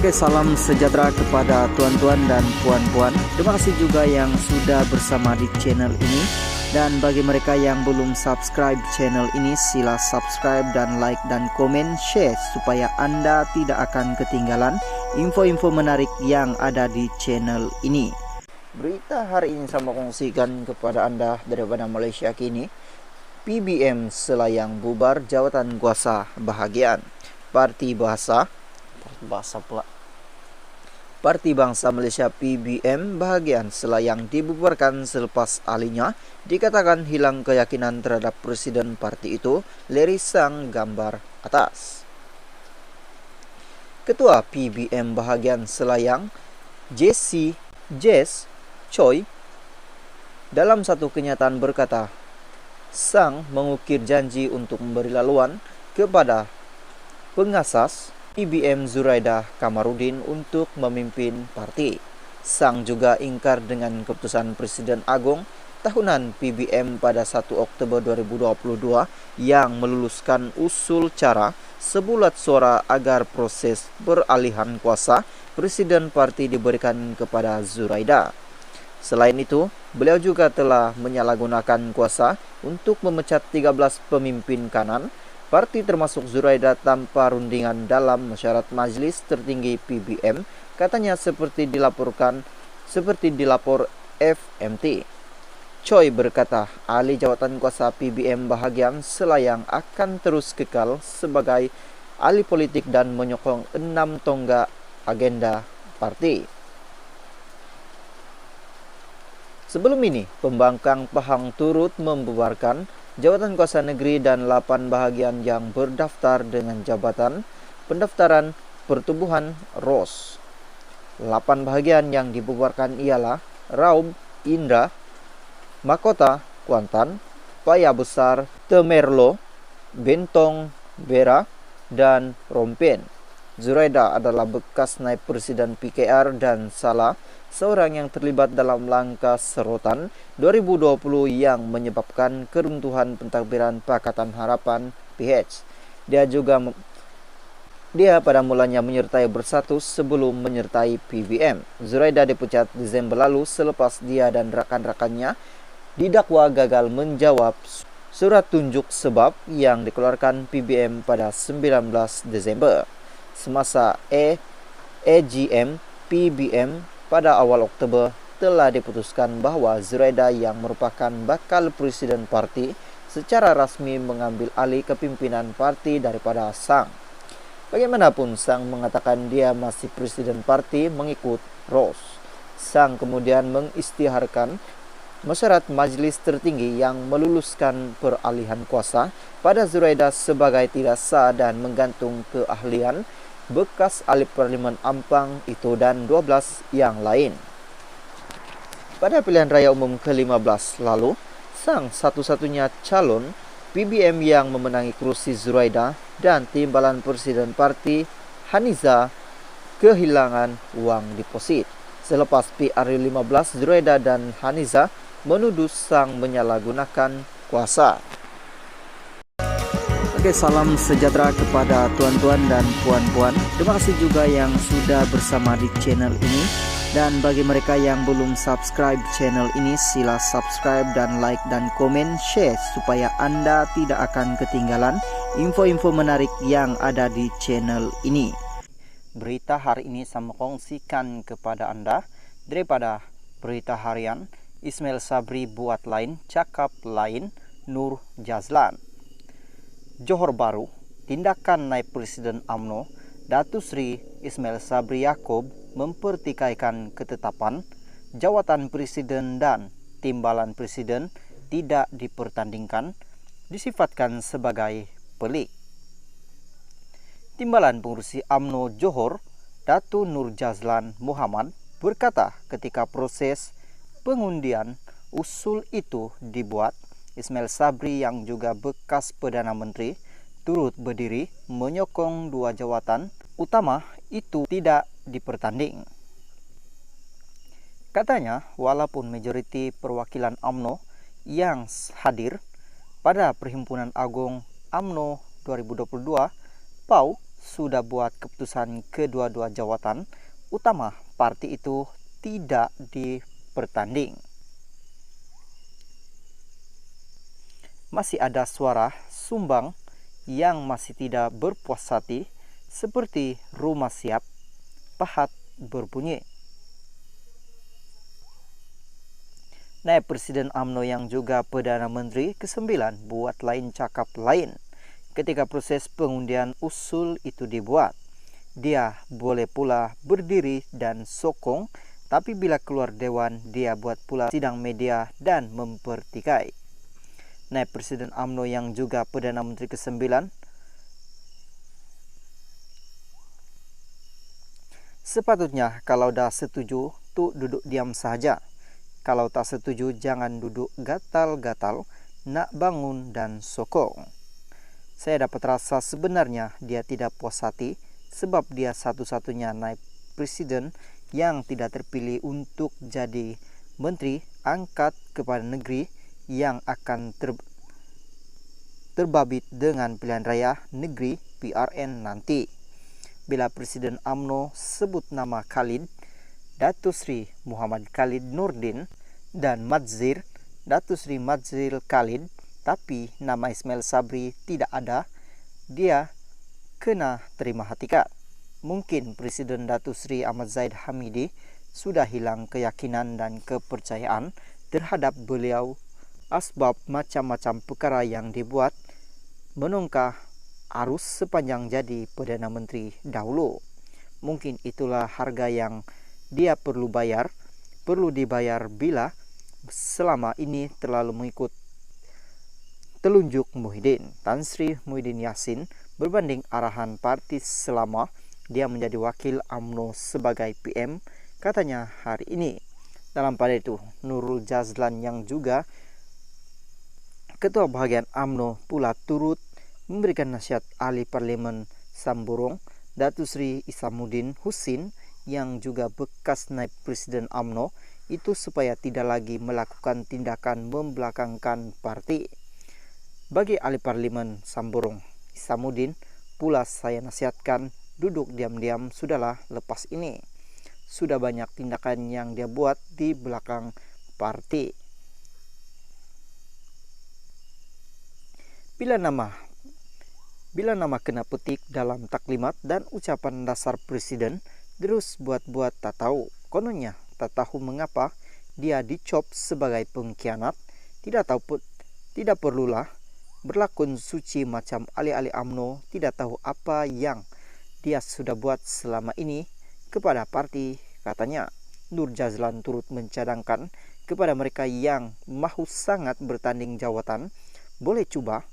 Oke, salam sejahtera kepada tuan-tuan dan puan-puan. Terima kasih juga yang sudah bersama di channel ini. Dan bagi mereka yang belum subscribe channel ini, sila subscribe dan like dan komen, share supaya Anda tidak akan ketinggalan info-info menarik yang ada di channel ini. Berita hari ini saya mau kongsikan kepada Anda daripada Malaysia kini. PBM selayang bubar jawatan kuasa bahagian. Parti Bangsa Malaysia PBM bahagian selayang dibubarkan selepas ahlinya dikatakan hilang keyakinan terhadap presiden parti itu, Lerisang gambar atas. Ketua PBM bahagian selayang Jess Choi dalam satu kenyataan berkata, Sang mengukir janji untuk memberi laluan kepada pengasas PBM Zuraidah Kamarudin untuk memimpin parti. Sang juga ingkar dengan keputusan Presiden Agong tahunan PBM pada 1 Oktober 2022 yang meluluskan usul cara sebulat suara agar proses peralihan kuasa Presiden parti diberikan kepada Zuraidah. Selain itu, beliau juga telah menyalahgunakan kuasa untuk memecat 13 pemimpin kanan parti termasuk Zuraidah tanpa rundingan dalam syarat Majlis Tertinggi PBM, katanya seperti dilapor FMT. Choi berkata, ahli jawatan kuasa PBM bahagian selayang akan terus kekal sebagai ahli politik dan menyokong 6 tonggak agenda parti. Sebelum ini, pembangkang Pahang turut membubarkan jawatan kuasa negeri dan 8 bahagian yang berdaftar dengan jabatan pendaftaran pertubuhan ROS. 8 bahagian yang dibubarkan ialah Raub, Indra, Makota, Kuantan, Paya Besar, Temerlo, Bentong, Bera, dan Rompen. Zuraidah adalah bekas naib presiden PKR dan salah seorang yang terlibat dalam langkah serotan 2020 yang menyebabkan keruntuhan pentadbiran Pakatan Harapan PH. Dia pada mulanya menyertai Bersatu sebelum menyertai PBM. Zuraidah dipecat Desember lalu selepas dia dan rakan-rakannya didakwa gagal menjawab surat tunjuk sebab yang dikeluarkan PBM pada 19 Desember. Semasa AGM PBM pada awal Oktober telah diputuskan bahwa Zuraidah yang merupakan bakal presiden parti secara rasmi mengambil alih kepimpinan parti daripada Sang. Bagaimanapun, Sang mengatakan dia masih presiden parti mengikut ROS. Sang kemudian mengisytiharkan syarat Majlis Tertinggi yang meluluskan peralihan kuasa pada Zuraidah sebagai tidak sah dan menggantung keahlian bekas ahli Parlimen Ampang itu dan 12 yang lain. Pada pilihan raya umum ke-15 lalu, Sang satu-satunya calon PBM yang memenangi kursi Zuraidah dan timbalan presiden parti Haniza kehilangan uang deposit. Selepas PR15, Zuraidah dan Haniza menuduh Sang menyalahgunakan kuasa. Oke, salam sejahtera kepada tuan-tuan dan puan-puan. Terima kasih juga yang sudah bersama di channel ini. Dan bagi mereka yang belum subscribe channel ini, sila subscribe dan like dan komen, share supaya Anda tidak akan ketinggalan info-info menarik yang ada di channel ini. Berita hari ini saya mau kongsikan kepada Anda daripada berita harian Ismail Sabri buat lain, cakap lain, Nur Jazlan. Johor Bahru, tindakan naib Presiden UMNO Datuk Seri Ismail Sabri Yaakob mempertikaikan ketetapan jawatan presiden dan timbalan presiden tidak dipertandingkan disifatkan sebagai pelik. Timbalan pengurusi UMNO Johor, Datuk Nur Jazlan Muhammad berkata ketika proses pengundian usul itu dibuat, Ismail Sabri yang juga bekas Perdana Menteri turut berdiri menyokong 2 jawatan utama itu tidak dipertanding. Katanya, walaupun majoriti perwakilan UMNO yang hadir pada Perhimpunan Agung UMNO 2022 PAU sudah buat keputusan kedua-dua jawatan utama parti itu tidak dipertanding. Masih ada suara sumbang yang masih tidak berpuas hati, seperti rumah siap, pahat berbunyi. Naib Presiden UMNO yang juga Perdana Menteri ke-9 buat lain cakap lain. Ketika proses pengundian usul itu dibuat, dia boleh pula berdiri dan sokong, tapi bila keluar dewan dia buat pula sidang media dan mempertikai. Naib Presiden UMNO yang juga Perdana Menteri ke-9 sepatutnya kalau dah setuju tuh duduk diam saja. Kalau tak setuju jangan duduk gatal-gatal, nak bangun dan sokong. Saya dapat rasa sebenarnya dia tidak puas hati sebab dia satu-satunya naib presiden yang tidak terpilih untuk jadi menteri angkat kepala negeri yang akan terbabit dengan pilihan raya negeri PRN nanti. Bila Presiden UMNO sebut nama Khalid, Datuk Sri Muhammad Khalid Nurdin, dan Madzir, Datuk Sri Madzir Khalid, tapi nama Ismail Sabri tidak ada, dia kena terima hatikat. Mungkin Presiden Datuk Sri Ahmad Zahid Hamidi sudah hilang keyakinan dan kepercayaan terhadap beliau asbab macam-macam perkara yang dibuat menungkah arus sepanjang jadi Perdana Menteri dahulu. Mungkin itulah harga yang dia perlu dibayar bila selama ini terlalu mengikut telunjuk Muhyiddin. Tan Sri Muhyiddin Yassin berbanding arahan parti selama dia menjadi wakil UMNO sebagai PM, katanya hari ini. Dalam pada itu, Nurul Jazlan yang juga Ketua Bahagian UMNO pula turut memberikan nasihat ahli parlemen Samborong, Datuk Sri Isamuddin Husin yang juga bekas naib presiden UMNO itu supaya tidak lagi melakukan tindakan membelakangkan parti. Bagi ahli parlemen Samborong, Isamuddin pula saya nasihatkan duduk diam-diam sudahlah lepas ini. Sudah banyak tindakan yang dia buat di belakang parti. Bila nama kena petik dalam taklimat dan ucapan dasar presiden, terus buat-buat tak tahu. Kononnya tak tahu mengapa dia dicop sebagai pengkhianat. Tidak perlulah berlakon suci macam ahli-ahli UMNO tidak tahu apa yang dia sudah buat selama ini kepada parti, katanya. Nur Jazlan turut mencadangkan kepada mereka yang mahu sangat bertanding jawatan, boleh cuba